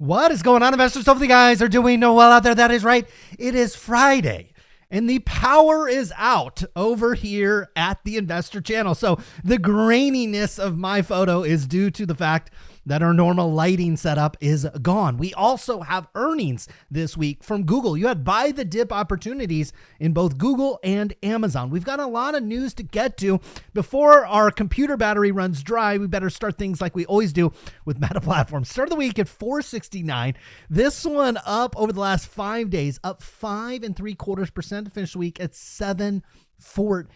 What is going on, investors? Hopefully you guys are doing well out there. That is right. It is Friday and the power is out over here at the Investor Channel. So the graininess of my photo is due to the fact that our normal lighting setup is gone. We also have earnings this week from Google. You had buy the dip opportunities in both Google and Amazon. We've got a lot of news to get to. Before our computer battery runs dry, we better start things like we always do with Meta Platforms. Start of the week at 469. This one up over the last 5 days, up 5.75% to finish the week at 714.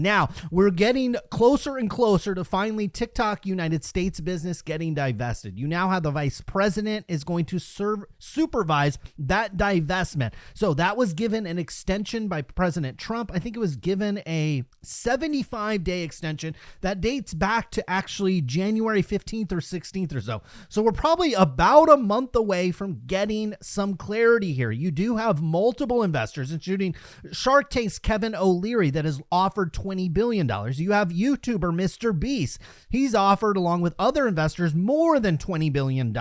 Now, we're getting closer and closer to finally TikTok United States business getting divested. You now have the vice president is going to supervise that divestment. So that was given an extension by President Trump. I think it was given a 75-day extension that dates back to actually January 15th or 16th or so. So we're probably about a month away from getting some clarity here. You do have multiple investors, including Shark Tank's Kevin O'Leary, that has offered $20 billion. You have YouTuber Mr. Beast. He's offered, along with other investors, more than $20 billion.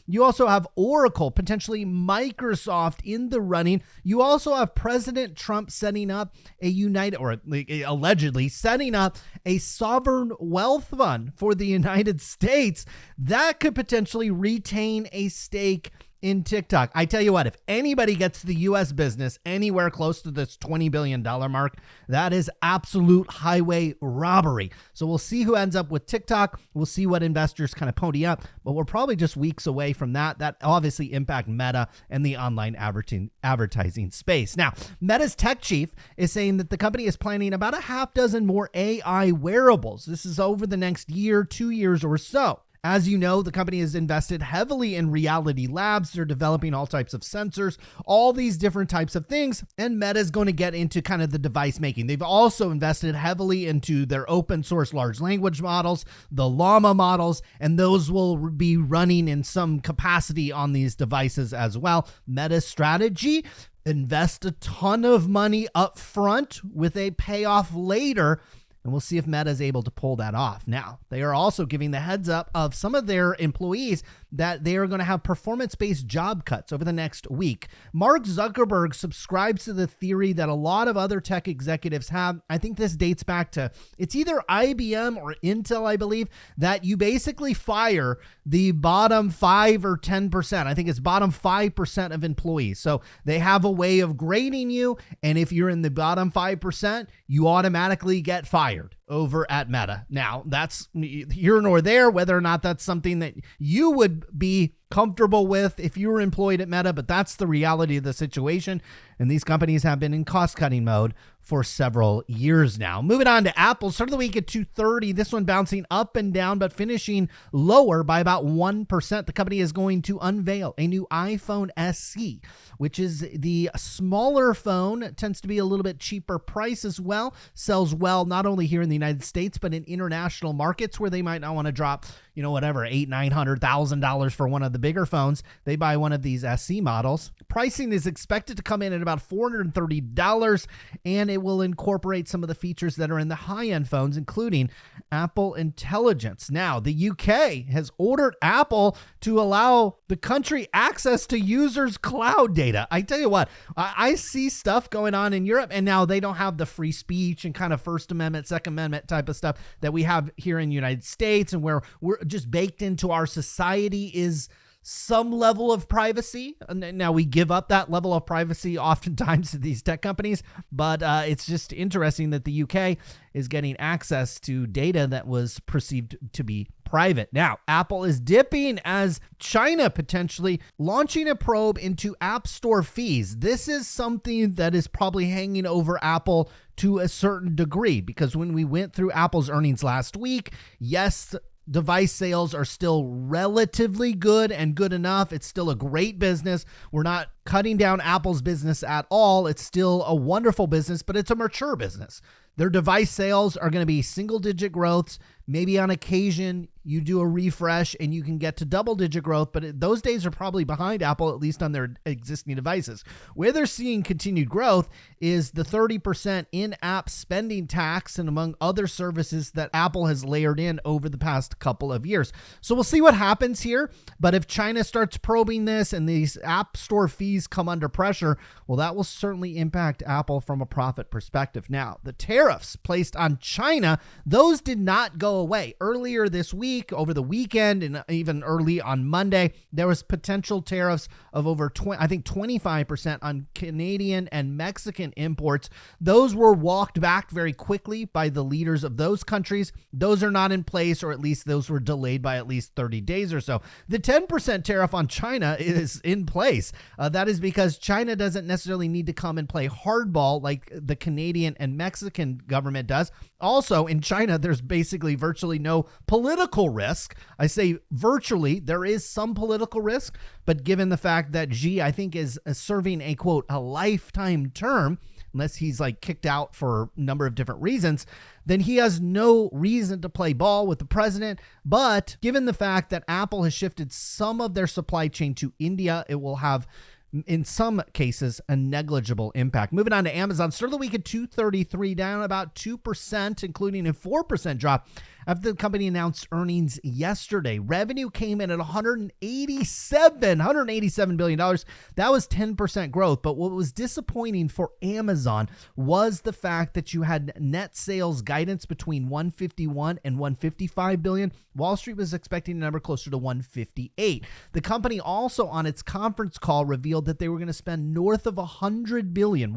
You also have Oracle, potentially Microsoft in the running. You also have President Trump setting up allegedly setting up a sovereign wealth fund for the United States that could potentially retain a stake in TikTok. I tell you what, if anybody gets the U.S. business anywhere close to this $20 billion mark, that is absolute highway robbery. So we'll see who ends up with TikTok. We'll see what investors kind of pony up, but we're probably just weeks away from that. That obviously impact Meta and the online advertising space. Now, Meta's tech chief is saying that the company is planning about a half dozen more AI wearables. This is over the next year, 2 years or so. As you know, the company has invested heavily in Reality Labs. They're developing all types of sensors, all these different types of things, and Meta is going to get into kind of the device making. They've also invested heavily into their open source large language models, the Llama models, and those will be running in some capacity on these devices as well. Meta's strategy: invest a ton of money up front with a payoff later. And we'll see if Meta is able to pull that off. Now, they are also giving the heads up of some of their employees that they are going to have performance-based job cuts over the next week. Mark Zuckerberg subscribes to the theory that a lot of other tech executives have. I think this dates back to, it's either IBM or Intel, I believe, that you basically fire the bottom 5 or 10%. I think it's bottom 5% of employees. So they have a way of grading you. And if you're in the bottom 5%, you automatically get fired over at Meta. Now, that's here nor there, whether or not that's something that you would be comfortable with if you were employed at Meta, but that's the reality of the situation. And these companies have been in cost-cutting mode for several years now. Moving on to Apple, start of the week at 230. This one bouncing up and down, but finishing lower by about 1%. The company is going to unveil a new iPhone SE, which is the smaller phone. It tends to be a little bit cheaper price as well. Sells well not only here in the United States, but in international markets where they might not want to drop, $800,000-$900,000 for one of the bigger phones. They buy one of these SE models. Pricing is expected to come in at about $430, and it will incorporate some of the features that are in the high-end phones, including Apple Intelligence. Now, the UK has ordered Apple to allow the country access to users' cloud data. I tell you what, I see stuff going on in Europe, and now they don't have the free speech and kind of First Amendment, Second Amendment type of stuff that we have here in the United States, and where we're just baked into our society is some level of privacy. Now, we give up that level of privacy oftentimes to these tech companies, but it's just interesting that the UK is getting access to data that was perceived to be private. Now, Apple is dipping as China potentially launching a probe into App Store fees. This is something that is probably hanging over Apple to a certain degree, because when we went through Apple's earnings last week, yes, device sales are still relatively good and good enough. It's still a great business. We're not cutting down Apple's business at all. It's still a wonderful business, but it's a mature business. Their device sales are going to be single-digit growths, Maybe on occasion you do a refresh and you can get to double-digit growth, but those days are probably behind Apple, at least on their existing devices. Where they're seeing continued growth is the 30% in-app spending tax and among other services that Apple has layered in over the past couple of years. So we'll see what happens here, but if China starts probing this and these App Store fees come under pressure, well, that will certainly impact Apple from a profit perspective. Now, the tariffs placed on China, those did not go away. Earlier this week, over the weekend, and even early on Monday, there was potential tariffs of over 25% on Canadian and Mexican imports. Those were walked back very quickly by the leaders of those countries. Those are not in place, or at least those were delayed by at least 30 days or so. The 10% tariff on China is in place. That is because China doesn't necessarily need to come and play hardball like the Canadian and Mexican government does. Also, in China, there's basically virtually no political risk. I say virtually, there is some political risk, but given the fact that Xi, I think, is serving a, quote, a lifetime term, unless he's like kicked out for a number of different reasons, then he has no reason to play ball with the president. But given the fact that Apple has shifted some of their supply chain to India, it will have, in some cases, a negligible impact. Moving on to Amazon, start of the week at 233, down about 2%, including a 4% drop after the company announced earnings yesterday. Revenue came in at $187 billion. That was 10% growth. But what was disappointing for Amazon was the fact that you had net sales guidance between 151 and 155 billion. Wall Street was expecting a number closer to 158. The company also on its conference call revealed that they were going to spend north of $100 billion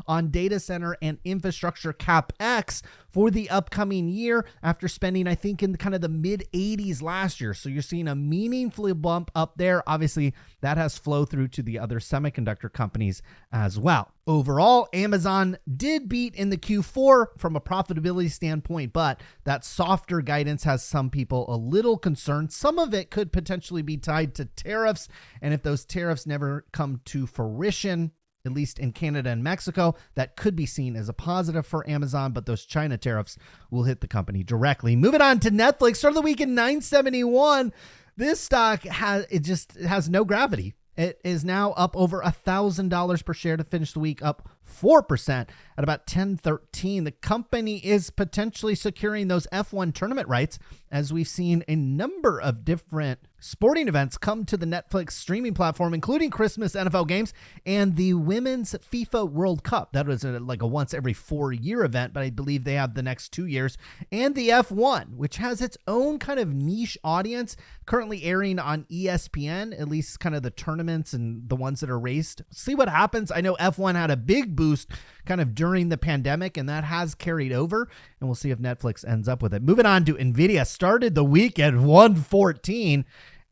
on data center and infrastructure CapEx for the upcoming year after spending, I think, in kind of the mid 80s last year. So you're seeing a meaningful bump up there. Obviously, that has flow through to the other semiconductor companies as well. Overall, Amazon did beat in the Q4 from a profitability standpoint, but that softer guidance has some people a little concerned. Some of it could potentially be tied to tariffs, and if those tariffs never come to fruition, at least in Canada and Mexico, that could be seen as a positive for Amazon, but those China tariffs will hit the company directly. Moving on to Netflix, start of the week at 971. This stock has no gravity. It is now up over $1,000 per share to finish the week up 4% at about 10.13. The company is potentially securing those F1 tournament rights, as we've seen a number of different sporting events come to the Netflix streaming platform, including Christmas NFL games and the Women's FIFA World Cup. That was like a once every 4-year event, but I believe they have the next 2 years. And the F1, which has its own kind of niche audience, currently airing on ESPN, at least kind of the tournaments and the ones that are raced. See what happens. I know F1 had a big boost kind of during the pandemic, and that has carried over, and we'll see if Netflix ends up with it. Moving on to Nvidia, started the week at 114,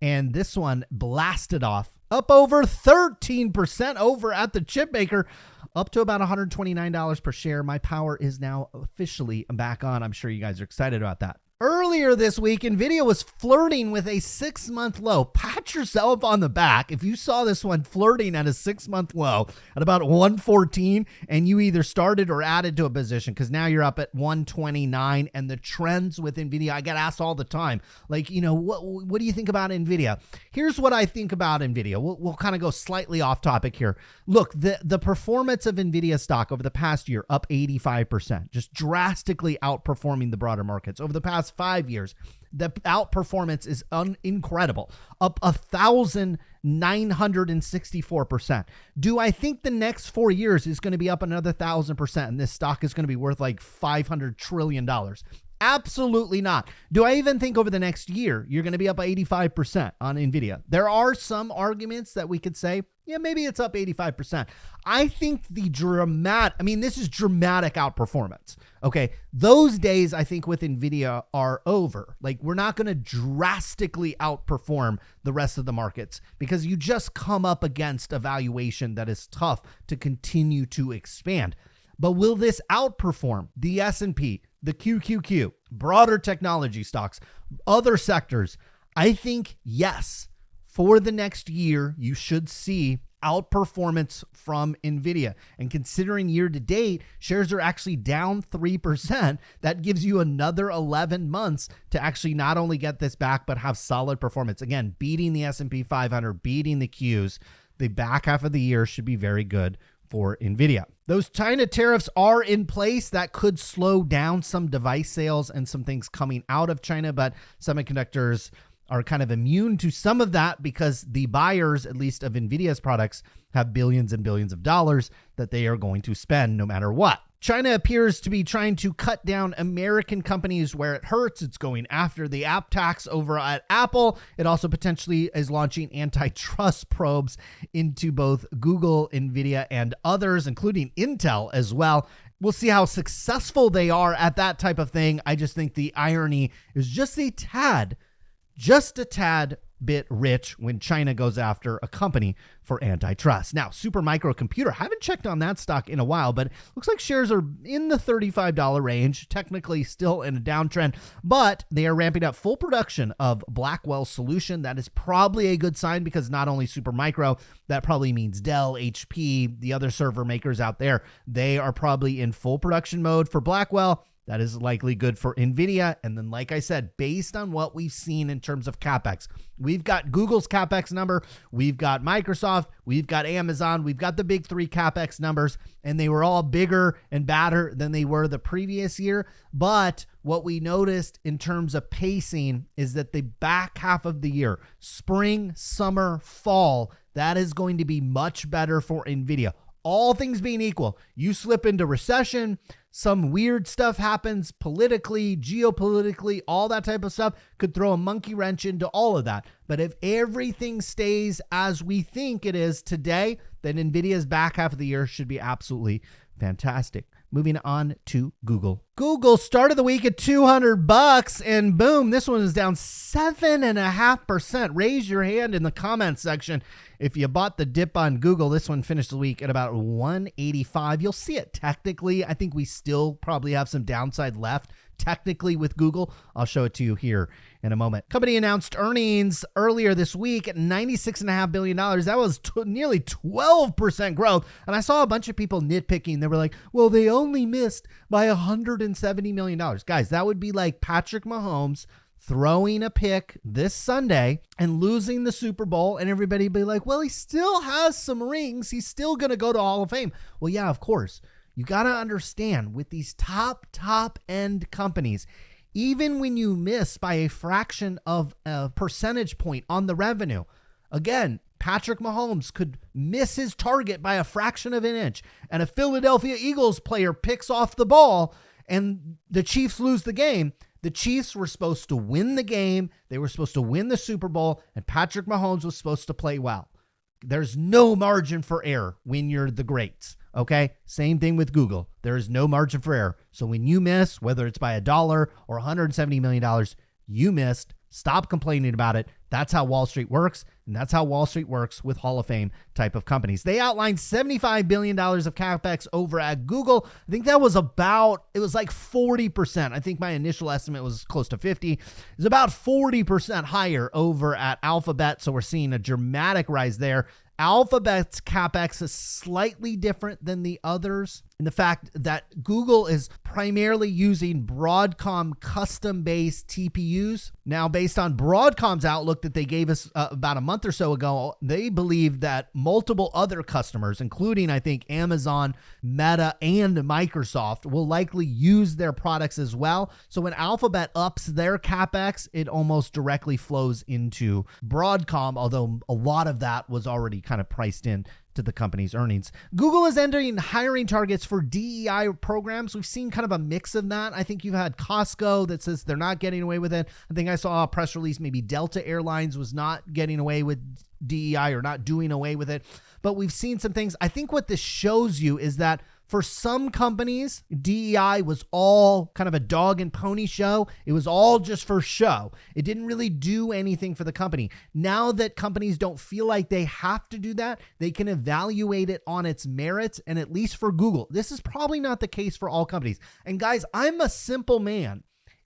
and this one blasted off up over 13% over at the chip maker, up to about $129 per share. My power is now officially back on. I'm sure you guys are excited about that. Earlier this week, Nvidia was flirting with a 6-month low. Pat yourself on the back if you saw this one flirting at a 6-month low at about 114 and you either started or added to a position, because now you're up at 129. And the trends with Nvidia, I get asked all the time, like, what do you think about Nvidia? Here's what I think about Nvidia. We'll kind of go slightly off topic here. Look, the performance of Nvidia stock over the past year, up 85%, just drastically outperforming the broader markets. Over the past 5 years, the outperformance is incredible, up 1,964%. Do I think the next 4 years is going to be up another 1,000% and this stock is going to be worth like $500 trillion? Absolutely not. Do I even think over the next year you're going to be up 85% on Nvidia? There are some arguments that we could say, yeah, maybe it's up 85%. I think this is dramatic outperformance. Okay. Those days, I think with Nvidia are over. Like, we're not going to drastically outperform the rest of the markets because you just come up against a valuation that is tough to continue to expand. But will this outperform the S&P, the QQQ, broader technology stocks, other sectors? I think yes. For the next year, you should see outperformance from Nvidia. And considering year to date, shares are actually down 3%. That gives you another 11 months to actually not only get this back, but have solid performance. Again, beating the S&P 500, beating the Qs. The back half of the year should be very good for Nvidia. Those China tariffs are in place. That could slow down some device sales and some things coming out of China, but semiconductors are kind of immune to some of that because the buyers, at least of Nvidia's products, have billions and billions of dollars that they are going to spend no matter what. China appears to be trying to cut down American companies where it hurts. It's going after the app tax over at Apple. It also potentially is launching antitrust probes into both Google, Nvidia, and others, including Intel as well. We'll see how successful they are at that type of thing. I just think the irony is just a tad bit rich when China goes after a company for antitrust. Now, Supermicro Computer, haven't checked on that stock in a while, but it looks like shares are in the $35 range, technically still in a downtrend, but they are ramping up full production of Blackwell solution. That is probably a good sign because not only Supermicro, that probably means Dell, HP, the other server makers out there, they are probably in full production mode for Blackwell. That is likely good for Nvidia. And then, like I said, based on what we've seen in terms of CapEx, we've got Google's CapEx number, we've got Microsoft, we've got Amazon, we've got the big three CapEx numbers, and they were all bigger and badder than they were the previous year. But what we noticed in terms of pacing is that the back half of the year, spring, summer, fall, that is going to be much better for Nvidia. All things being equal, you slip into recession, some weird stuff happens politically, geopolitically, all that type of stuff could throw a monkey wrench into all of that. But if everything stays as we think it is today, then Nvidia's back half of the year should be absolutely fantastic. Moving on to Google. Google started the week at $200 and boom, this one is down 7.5%. Raise your hand in the comments section if you bought the dip on Google. This one finished the week at about 185. You'll see it technically. I think we still probably have some downside left technically with Google. I'll show it to you here in a moment. Company announced earnings earlier this week at $96.5 billion. That was nearly 12% growth. And I saw a bunch of people nitpicking. They were like, well, they only missed by $170 million. Guys, that would be like Patrick Mahomes throwing a pick this Sunday and losing the Super Bowl, and everybody be like, well, he still has some rings. He's still going to go to Hall of Fame. Well, yeah, of course. You got to understand with these top end companies, even when you miss by a fraction of a percentage point on the revenue, again, Patrick Mahomes could miss his target by a fraction of an inch, and a Philadelphia Eagles player picks off the ball and the Chiefs lose the game. The Chiefs were supposed to win the game. They were supposed to win the Super Bowl, and Patrick Mahomes was supposed to play well. There's no margin for error when you're the greats, okay? Same thing with Google. There is no margin for error. So when you miss, whether it's by $1 or $170 million, you missed. Stop complaining about it. That's how Wall Street works, and that's how Wall Street works with Hall of Fame type of companies. They outlined $75 billion of CapEx over at Google. I think that was it was like 40%. I think my initial estimate was close to 50. It's about 40% higher over at Alphabet, so we're seeing a dramatic rise there. Alphabet's CapEx is slightly different than the others in the fact that Google is primarily using Broadcom custom-based TPUs. Now, based on Broadcom's outlook that they gave us about a month or so ago, they believe that multiple other customers, including, I think, Amazon, Meta, and Microsoft, will likely use their products as well. So when Alphabet ups their CapEx, it almost directly flows into Broadcom, although a lot of that was already kind of priced in to the company's earnings. Google is entering hiring targets for DEI programs. We've seen kind of a mix of that. I think you've had Costco that says they're not getting away with it. I think I saw a press release, maybe Delta Airlines was not getting away with DEI or not doing away with it. But we've seen some things. I think what this shows you is that for some companies, DEI was all kind of a dog and pony show. It was all just for show. It didn't really do anything for the company. Now that companies don't feel like they have to do that, they can evaluate it on its merits. And at least for Google, this is probably not the case for all companies. And guys, I'm a simple man.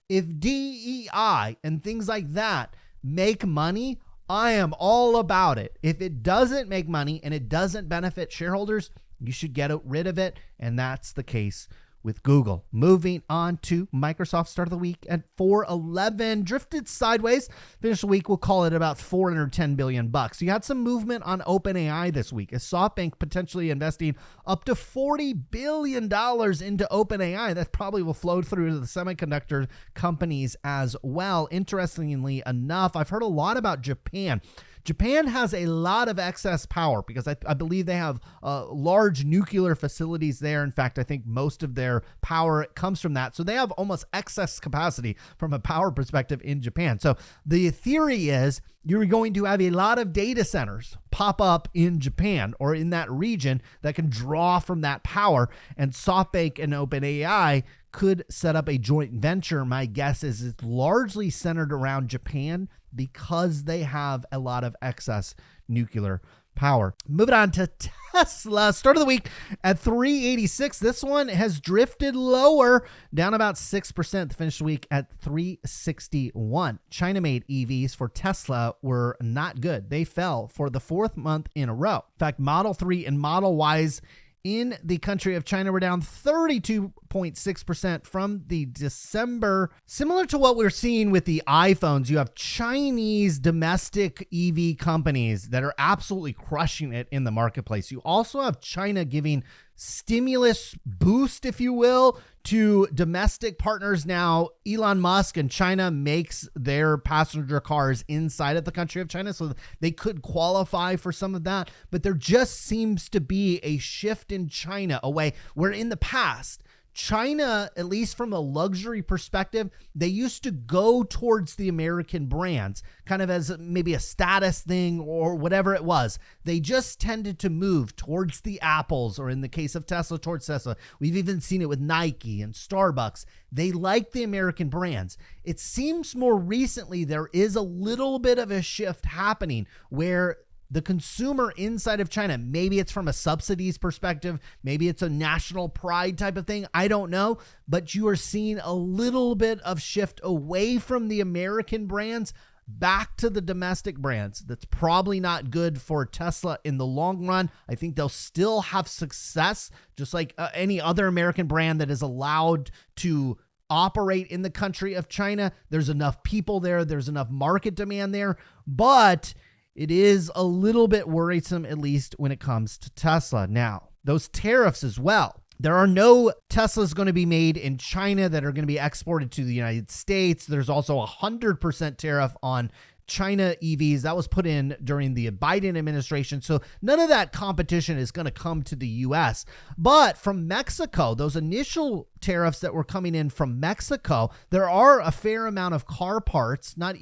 If DEI and things like that make money, I am all about it. If it doesn't make money and it doesn't benefit shareholders, you should get rid of it. And that's the case with Google. Moving on to Microsoft, start of the week at 411, drifted sideways. Finished the week, we'll call it about $410 billion. So you had some movement on OpenAI this week, as SoftBank potentially investing up to $40 billion into OpenAI. That probably will flow through to the semiconductor companies as well. Interestingly enough, I've heard a lot about Japan. Japan has a lot of excess power because I believe they have large nuclear facilities there. In fact, I think most of their power comes from that. So they have almost excess capacity from a power perspective in Japan. So the theory is you're going to have a lot of data centers pop up in Japan or in that region that can draw from that power. And SoftBank and OpenAI could set up a joint venture. My guess is it's largely centered around Japan because they have a lot of excess nuclear power. Moving on to Tesla, start of the week at 386. This one has drifted lower, down about 6%. Finished the week at 361. China-made EVs for Tesla were not good. They fell for the fourth month in a row. In fact, Model 3 and Model Ys in the country of China were down 32.6% from the December. Similar to what we're seeing with the iPhones, you have Chinese domestic EV companies that are absolutely crushing it in the marketplace. You also have China giving stimulus boost, if you will, to domestic partners. Now, Elon Musk and China makes their passenger cars inside of the country of China, so they could qualify for some of that. But there just seems to be a shift in China away, where in the past, China, at least from a luxury perspective, they used to go towards the American brands, kind of as maybe a status thing or whatever it was. They just tended to move towards the Apples, or in the case of Tesla, towards Tesla. We've even seen it with Nike and Starbucks. They like the American brands. It seems more recently there is a little bit of a shift happening where the consumer inside of China, maybe it's from a subsidies perspective, maybe it's a national pride type of thing, I don't know, but you are seeing a little bit of shift away from the American brands back to the domestic brands. That's probably not good for Tesla in the long run. I think they'll still have success, just like any other American brand that is allowed to operate in the country of China. There's enough people there, there's enough market demand there, but it is a little bit worrisome, at least when it comes to Tesla. Now, those tariffs as well. There are no Teslas going to be made in China that are going to be exported to the United States. There's also a 100% tariff on China EVs that was put in during the Biden administration. So none of that competition is going to come to the US. But from Mexico, those initial tariffs that were coming in from Mexico, there are a fair amount of car parts, not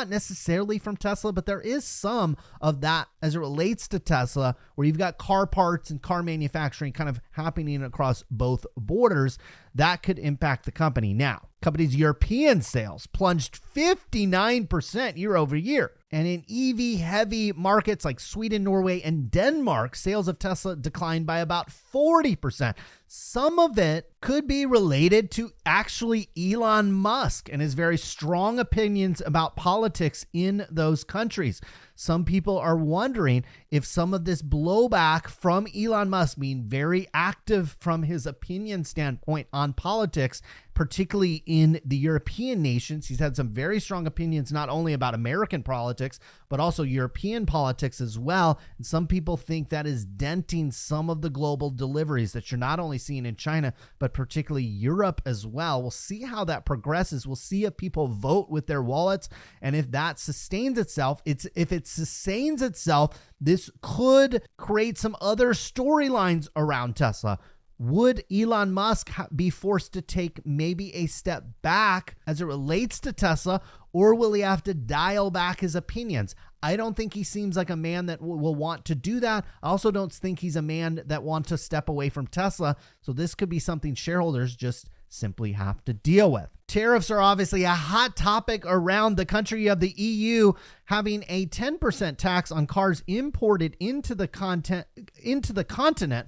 necessarily from Tesla, but there is some of that as it relates to Tesla, where you've got car parts and car manufacturing kind of happening across both borders. That could impact the company. Now, company's European sales plunged 59% year over year. And in EV-heavy markets like Sweden, Norway, and Denmark, sales of Tesla declined by about 40%. Some of it could be related to actually Elon Musk and his very strong opinions about politics in those countries. Some people are wondering if some of this blowback from Elon Musk, being very active from his opinion standpoint on politics, particularly in the European nations. He's had some very strong opinions, not only about American politics, but also European politics as well. And some people think that is denting some of the global deliveries that you're not only seeing in China, but particularly Europe as well. We'll see how that progresses. We'll see if people vote with their wallets. And if that sustains itself, if it sustains itself, this could create some other storylines around Tesla. Would Elon Musk be forced to take maybe a step back as it relates to Tesla, or will he have to dial back his opinions? I don't think he seems like a man that will want to do that. I also don't think he's a man that wants to step away from Tesla. So this could be something shareholders just simply have to deal with. Tariffs are obviously a hot topic around the country of the EU, having a 10% tax on cars imported into the continent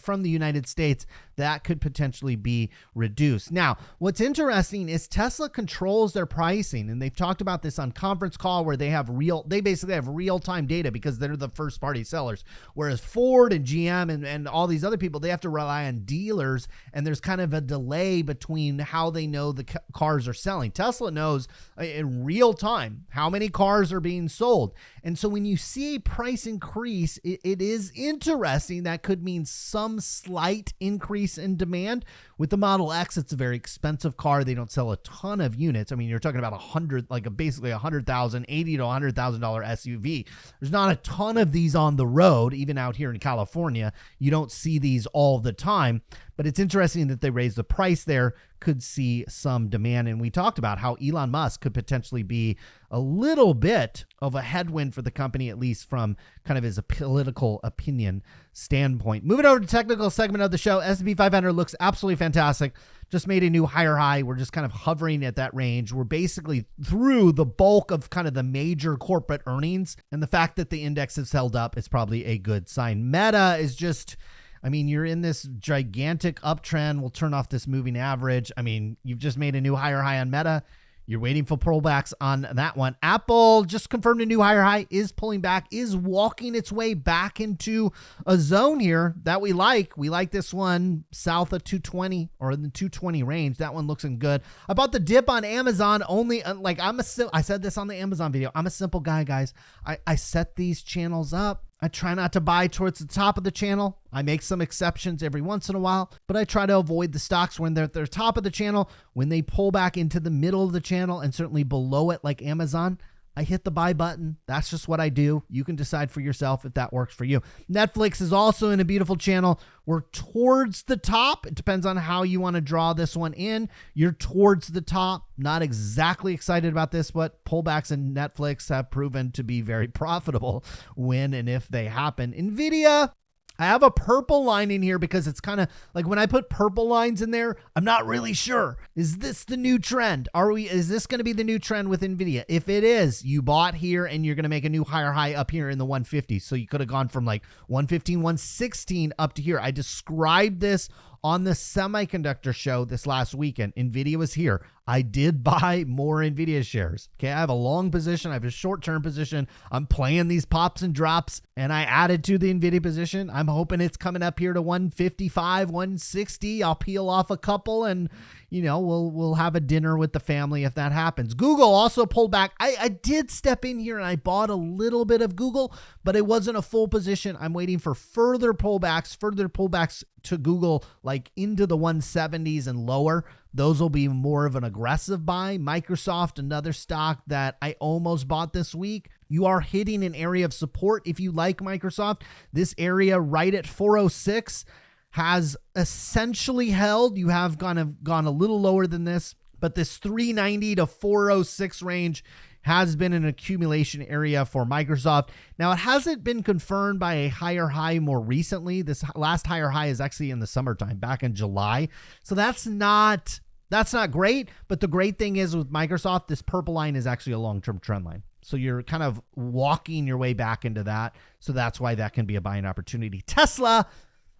from the United States. that could potentially be reduced. Now, what's interesting is Tesla controls their pricing, and they've talked about this on conference call where they basically have real-time data because they're the first-party sellers, whereas Ford and GM and all these other people, they have to rely on dealers, and there's kind of a delay between how they know the cars are selling. Tesla knows in real time how many cars are being sold. And so when you see a price increase, it is interesting. That could mean some slight increase in demand. With the Model X, it's a very expensive car. They don't sell a ton of units. I mean, you're talking about basically $100,000, $80,000 to $100,000 SUV. There's not a ton of these on the road, even out here in California. You don't see these all the time, but it's interesting that they raised the price there, could see some demand. And we talked about how Elon Musk could potentially be a little bit of a headwind for the company, at least from kind of his political opinion standpoint. Moving over to the technical segment of the show, S&P 500 looks absolutely fantastic. Just made a new higher high. We're just kind of hovering at that range. We're basically through the bulk of kind of the major corporate earnings, and the fact that the index has held up is probably a good sign. Meta is just, I mean, you're in this gigantic uptrend. We'll turn off this moving average. I mean, you've just made a new higher high on Meta. You're waiting for pullbacks on that one. Apple just confirmed a new higher high, is pulling back, is walking its way back into a zone here that we like. We like this one south of 220 or in the 220 range. That one looking good. I bought the dip on Amazon only, I said this on the Amazon video. I'm a simple guy, guys. I set these channels up. I try not to buy towards the top of the channel. I make some exceptions every once in a while, but I try to avoid the stocks when they're at their top of the channel. When they pull back into the middle of the channel and certainly below it like Amazon, I hit the buy button. That's just what I do. You can decide for yourself if that works for you. Netflix is also in a beautiful channel. We're towards the top. It depends on how you want to draw this one in. You're towards the top. Not exactly excited about this, but pullbacks in Netflix have proven to be very profitable when and if they happen. Nvidia, I have a purple line in here because it's kind of like when I put purple lines in there, I'm not really sure. Is this the new trend? Is this going to be the new trend with Nvidia? If it is, you bought here and you're going to make a new higher high up here in the 150s. So you could have gone from like 115, 116 up to here. I described this on the semiconductor show this last weekend. Nvidia was here. I did buy more Nvidia shares. Okay, I have a long position. I have a short-term position. I'm playing these pops and drops, and I added to the Nvidia position. I'm hoping it's coming up here to 155, 160. I'll peel off a couple, and we'll have a dinner with the family if that happens. Google also pulled back. I did step in here and I bought a little bit of Google, but it wasn't a full position. I'm waiting for further pullbacks to Google, like into the 170s and lower. Those will be more of an aggressive buy. Microsoft, another stock that I almost bought this week. You are hitting an area of support if you like Microsoft. This area right at 406 has essentially held. You have gone a little lower than this, but this 390 to 406 range has been an accumulation area for Microsoft. Now, it hasn't been confirmed by a higher high more recently. This last higher high is actually in the summertime, back in July. So that's not great, but the great thing is with Microsoft, this purple line is actually a long-term trend line. So you're kind of walking your way back into that. So that's why that can be a buying opportunity. Tesla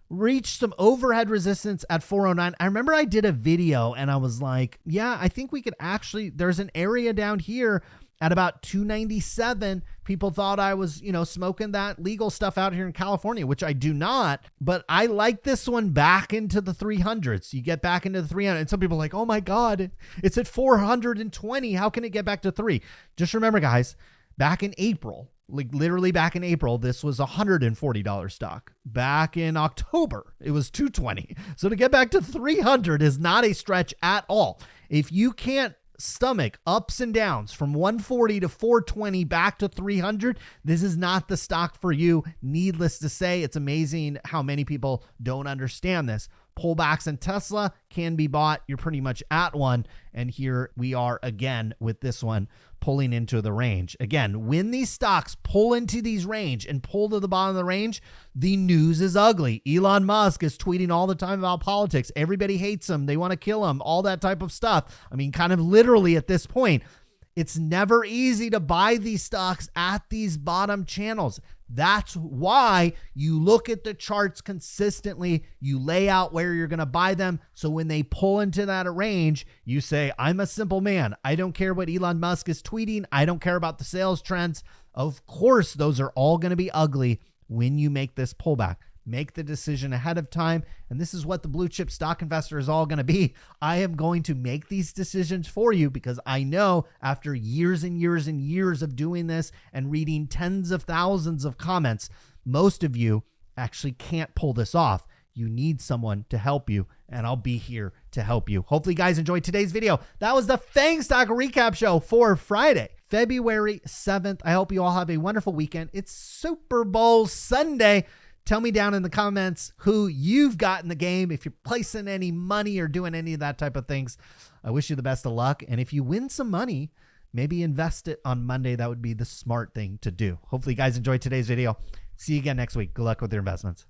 reached some overhead resistance at 409. I remember I did a video and I was like, yeah, I think we could actually, there's an area down here at about 297. People thought I was, smoking that legal stuff out here in California, which I do not, but I like this one back into the 300s. You get back into the 300 and some people are like, oh my God, it's at 420. How can it get back to 3? Just remember, guys, back in April, like literally back in April, this was $140 stock. Back in October, it was $220. So to get back to 300 is not a stretch at all. If you can't stomach ups and downs from 140 to 420 back to 300, this is not the stock for you. Needless to say, it's amazing how many people don't understand this. Pullbacks in Tesla can be bought. You're pretty much at one. And here we are again with this one pulling into the range. Again, when these stocks pull into these range and pull to the bottom of the range, the news is ugly. Elon Musk is tweeting all the time about politics. Everybody hates him. They want to kill him, all that type of stuff. I mean, kind of literally at this point. It's never easy to buy these stocks at these bottom channels. That's why you look at the charts consistently. You lay out where you're going to buy them. So when they pull into that range, you say, I'm a simple man. I don't care what Elon Musk is tweeting. I don't care about the sales trends. Of course, those are all going to be ugly when you make this pullback. Make the decision ahead of time. And this is what the blue chip stock investor is all going to be. I am going to make these decisions for you because I know after years and years and years of doing this and reading tens of thousands of comments, most of you actually can't pull this off. You need someone to help you, and I'll be here to help you. Hopefully you guys enjoyed today's video. That was the FAANG Stock Recap Show for Friday, February 7th. I hope you all have a wonderful weekend. It's Super Bowl Sunday. Tell me down in the comments who you've got in the game, if you're placing any money or doing any of that type of things. I wish you the best of luck. And if you win some money, maybe invest it on Monday. That would be the smart thing to do. Hopefully you guys enjoyed today's video. See you again next week. Good luck with your investments.